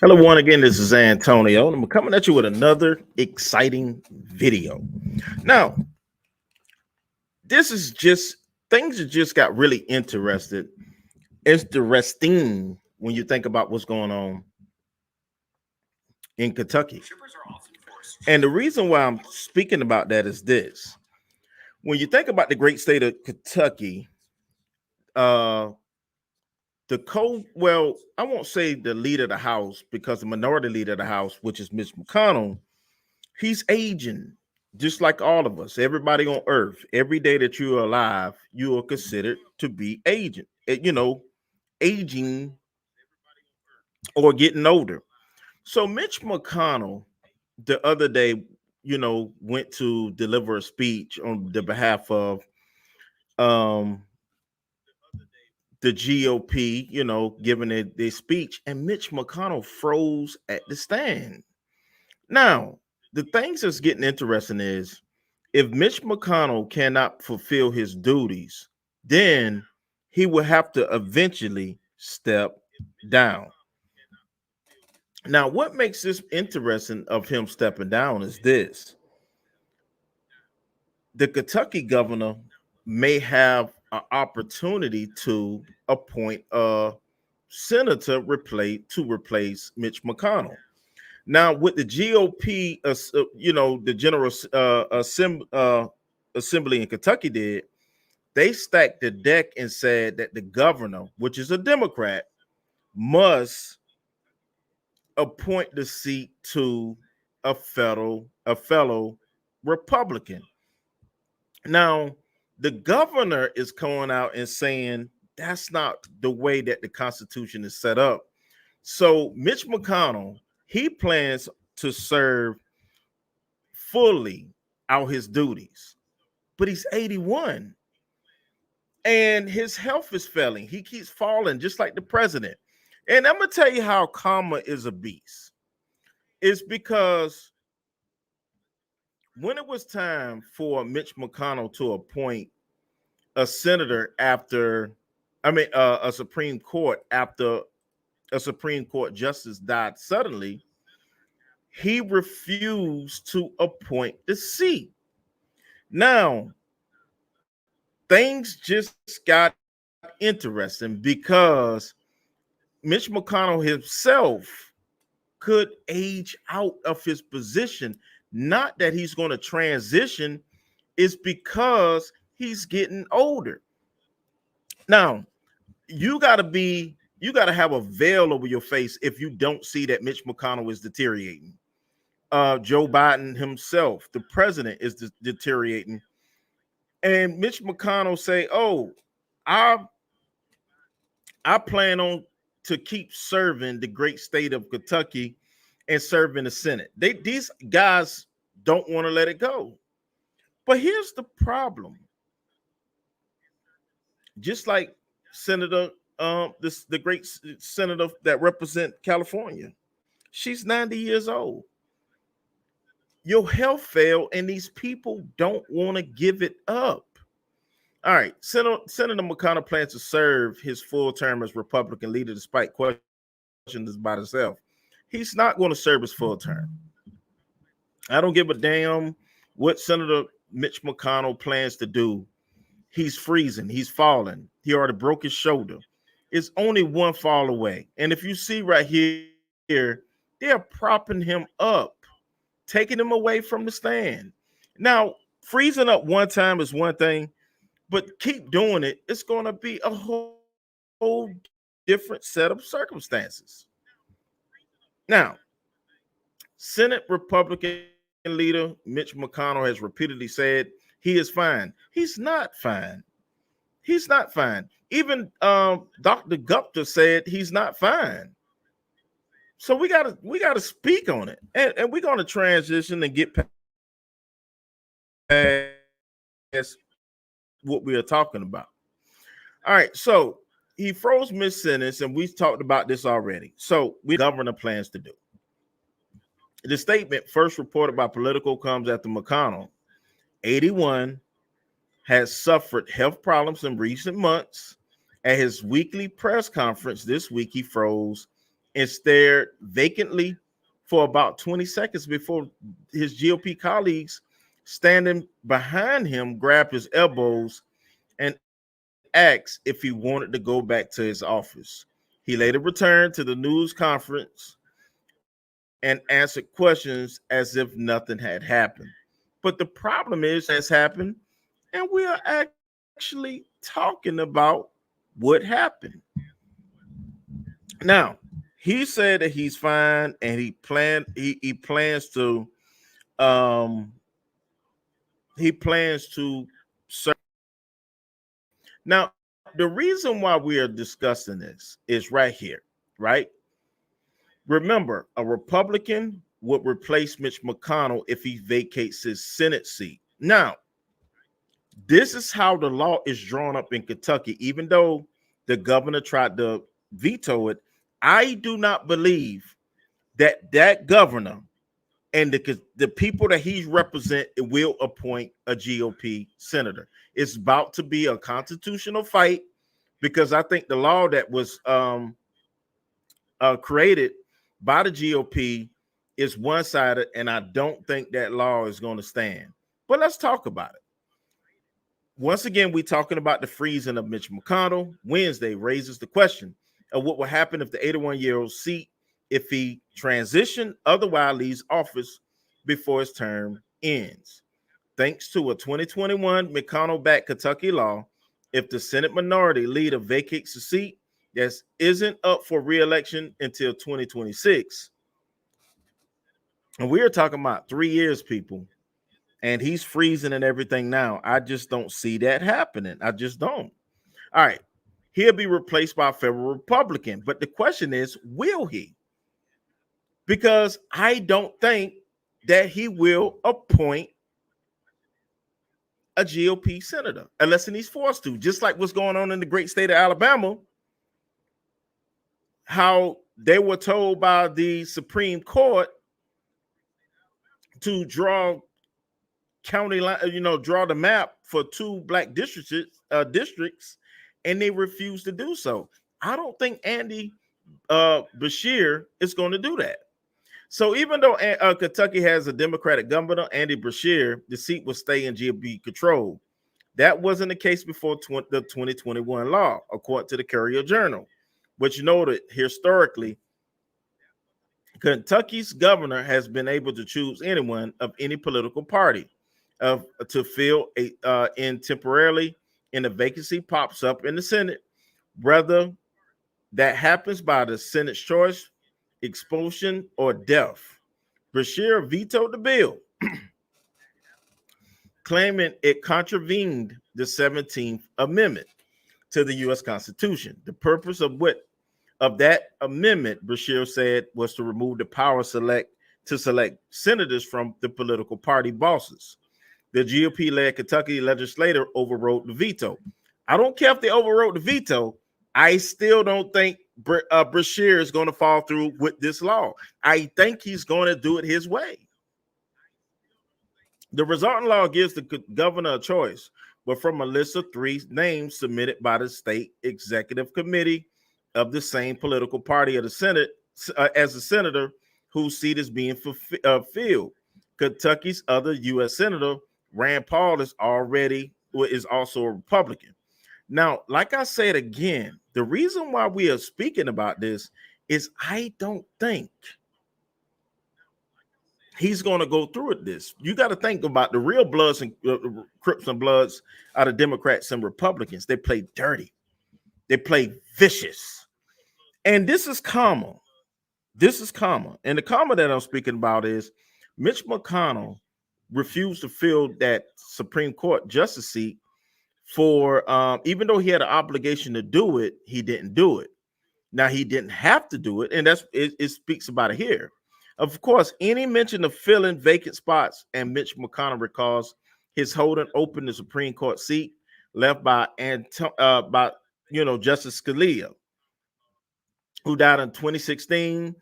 Hello, one again. This is Antonio, and I'm coming at you with another exciting video. Now, this is just things that just got really interesting when you think about what's going on in Kentucky. And the reason why I'm speaking about that is this: when you think about the great state of Kentucky, uh, I won't say the leader of the House because the minority leader of the House, which is Mitch McConnell, he's aging, just like all of us. Everybody on earth, every day that you are alive, you are considered to be aging. Aging or getting older. So Mitch McConnell, the other day, went to deliver a speech on the behalf of um the GOP, giving their speech, and Mitch McConnell froze at the stand. Now, the things that's getting interesting is if Mitch McConnell cannot fulfill his duties, then he will have to eventually step down. Now, what makes this interesting of him stepping down is this: the Kentucky governor may have an opportunity to appoint a senator to replace Mitch McConnell. Now, with the GOP, the General Assembly in Kentucky did, they stacked the deck and said that the governor, which is a Democrat, must appoint the seat to a fellow Republican. Now, the governor is coming out and saying that's not the way that the Constitution is set up. So Mitch McConnell, he plans to serve fully out his duties, but he's 81 and his health is failing. He keeps falling just like the president. And I'm gonna tell you how karma is a beast. It's because when it was time for Mitch McConnell to appoint a senator a Supreme Court after a Supreme Court justice died suddenly, he refused to appoint the seat. Now, things just got interesting because Mitch McConnell himself could age out of his position. Not that he's going to transition, it's because he's getting older. Now, you got to have a veil over your face if you don't see that Mitch McConnell is deteriorating. Joe Biden himself, the president, is deteriorating. And Mitch McConnell say, "Oh, I I plan on to keep serving the great state of Kentucky and serve in the Senate." These guys don't want to let it go. But here's the problem. Just like Senator the great senator that represent California, she's 90 years old. Your health failed, and these people don't want to give it up. All right, Senator McConnell plans to serve his full term as Republican leader despite questions about himself. He's not going to serve his full term. I don't give a damn what Senator Mitch McConnell plans to do. He's freezing. He's falling. He already broke his shoulder. It's only one fall away. And if you see right here, they're propping him up, taking him away from the stand. Now, freezing up one time is one thing, but keep doing it, it's going to be a whole different set of circumstances. Now, Senate Republican leader Mitch McConnell has repeatedly said he is fine. He's not fine. He's not fine. Even Dr. Gupta said he's not fine. So we gotta speak on it, and we're gonna transition and get past what we are talking about. All right, so he froze mid sentence, and we talked about this already. So we know what the governor plans to do. The statement, first reported by Politico, comes after McConnell, 81, has suffered health problems in recent months. At his weekly press conference this week, he froze and stared vacantly for about 20 seconds before his GOP colleagues standing behind him grabbed his elbows and asked if he wanted to go back to his office. He later returned to the news conference and answered questions as if nothing had happened. But the problem is, has happened, and we are actually talking about what happened. Now, he said that he's fine and he plans to um serve. Now, the reason why we are discussing this is right here, right? Remember, a Republican would replace Mitch McConnell if he vacates his Senate seat. Now, this is how the law is drawn up in Kentucky. Even though the governor tried to veto it, I do not believe that governor and the people that he represent will appoint a GOP senator. It's about to be a constitutional fight because I think the law that was created by the GOP is one-sided, and I don't think that law is going to stand. But let's talk about it. Once again, we're talking about the freezing of Mitch McConnell. Wednesday raises the question of what will happen if the 81-year-old seat, if he transition, otherwise leaves office before his term ends. Thanks to a 2021 McConnell-backed Kentucky law, if the Senate minority leader vacates the seat that isn't up for re-election until 2026, and we're talking about 3 years, people, and he's freezing and everything now. I just don't see that happening. I just don't. All right. He'll be replaced by a federal Republican. But the question is, will he? Because I don't think that he will appoint a GOP senator unless he's forced to, just like what's going on in the great state of Alabama, how they were told by the Supreme Court to draw county line, draw the map for 2 black districts, and they refused to do so. I don't think Andy Beshear is going to do that. So even though Kentucky has a Democratic governor, Andy Beshear, the seat will stay in GOP control. That wasn't the case before the 2021 law, according to the Courier Journal, which noted historically, Kentucky's governor has been able to choose anyone of any political party to fill in temporarily, and a vacancy pops up in the Senate, whether that happens by the Senate's choice, expulsion, or death. Beshear vetoed the bill, claiming it contravened the 17th Amendment to the U.S. Constitution. The purpose of that amendment, Beshear said, was to remove the power to select senators from the political party bosses. The GOP-led Kentucky legislature overrode the veto. I don't care if they overrode the veto. I still don't think Beshear is going to fall through with this law. I think he's going to do it his way. The resulting law gives the governor a choice, but from a list of 3 names submitted by the state executive committee of the same political party of the Senate as a senator whose seat is being filled. Kentucky's other U.S. Senator, Rand Paul, is also a Republican. Now, like I said again, the reason why we are speaking about this is I don't think he's going to go through with this. You got to think about the real Bloods and Crips and Bloods out of Democrats and Republicans. They play dirty. They play vicious. And this is common. This is common. And the common that I'm speaking about is Mitch McConnell refused to fill that Supreme Court justice seat for, even though he had an obligation to do it, he didn't do it. Now, he didn't have to do it, and it speaks about it here. Of course, any mention of filling vacant spots, and Mitch McConnell recalls his holding open the Supreme Court seat left by Justice Scalia, who died in 2016,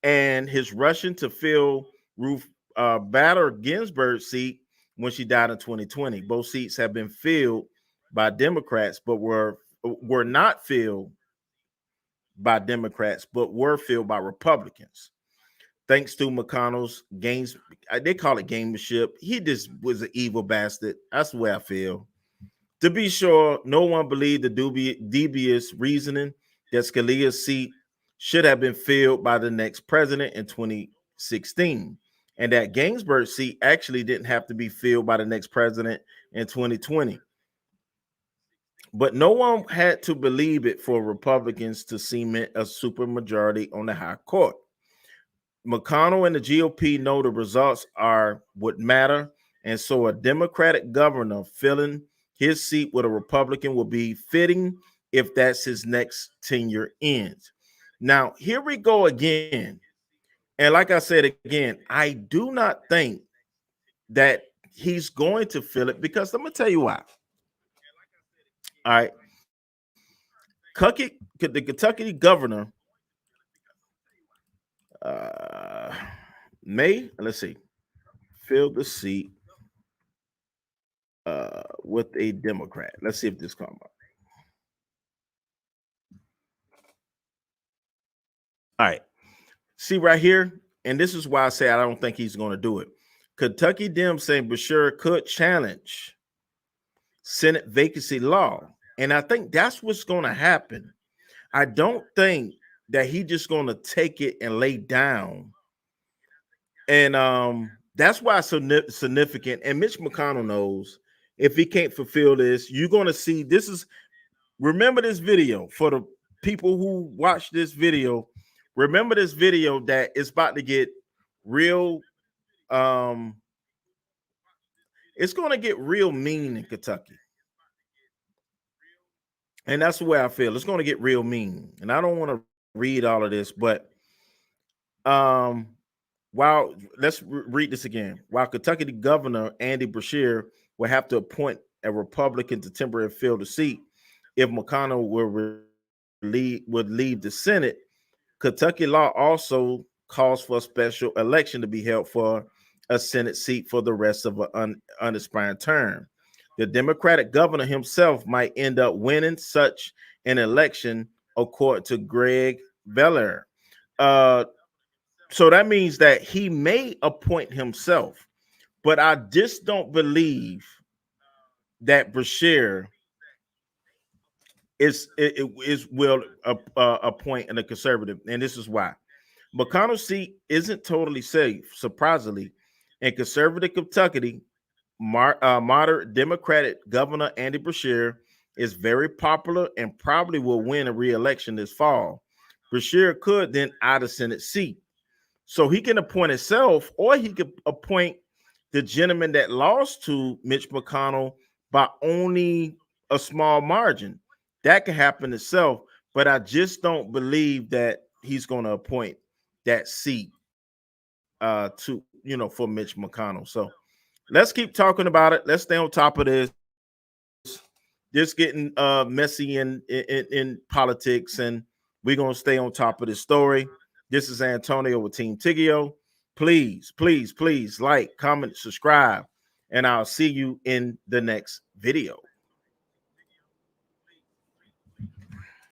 and his rushing to fill Ruth Bader Ginsburg's seat when she died in 2020. Both seats have been filled by Democrats, but were not filled by Democrats, but were filled by Republicans. Thanks to McConnell's games, they call it gamemanship. He just was an evil bastard. That's the way I feel. To be sure, no one believed the dubious reasoning that Scalia's seat should have been filled by the next president in 2016, and that Ginsburg's seat actually didn't have to be filled by the next president in 2020. But no one had to believe it for Republicans to cement a supermajority on the high court. McConnell and the GOP know the results are what matter, and so a Democratic governor filling his seat with a Republican will be fitting if that's his next tenure ends. Now, here we go again. And like I said again, I do not think that he's going to fill it because I'm going to tell you why. All right. The Kentucky governor may, let's see, fill the seat with a Democrat. Let's see if this comes up. All right. See right here, and this is why I say I don't think he's going to do it. Kentucky Dems saying Beshear could challenge Senate vacancy law, and I think that's what's going to happen. I don't think that he's just going to take it and lay down, and that's why it's so significant. And Mitch McConnell knows if he can't fulfill this, you're going to see this is. Remember this video for the people who watch this video. Remember this video that it's about to get real. It's going to get real mean in Kentucky, and that's the way I feel. It's going to get real mean, and I don't want to read all of this, but while let's read this again. While Kentucky Governor Andy Beshear will have to appoint a Republican to temporarily fill the seat if McConnell would leave the Senate, Kentucky law also calls for a special election to be held for a Senate seat for the rest of an unexpired term. The Democratic governor himself might end up winning such an election, according to Greg Beshear. So that means that he may appoint himself, but I just don't believe that Beshear will appoint a conservative, and this is why. McConnell's seat isn't totally safe, surprisingly. In conservative Kentucky, moderate Democratic Governor Andy Beshear is very popular and probably will win a re-election this fall. Beshear could then out a Senate seat. So he can appoint himself, or he could appoint the gentleman that lost to Mitch McConnell by only a small margin. That can happen itself, but I just don't believe that he's going to appoint that seat for Mitch McConnell. So let's keep talking about it. Let's stay on top of this. Just getting messy in politics, and we're going to stay on top of this story. This is Antonio with Team Tiggio. Please, please, please like, comment, subscribe, and I'll see you in the next video.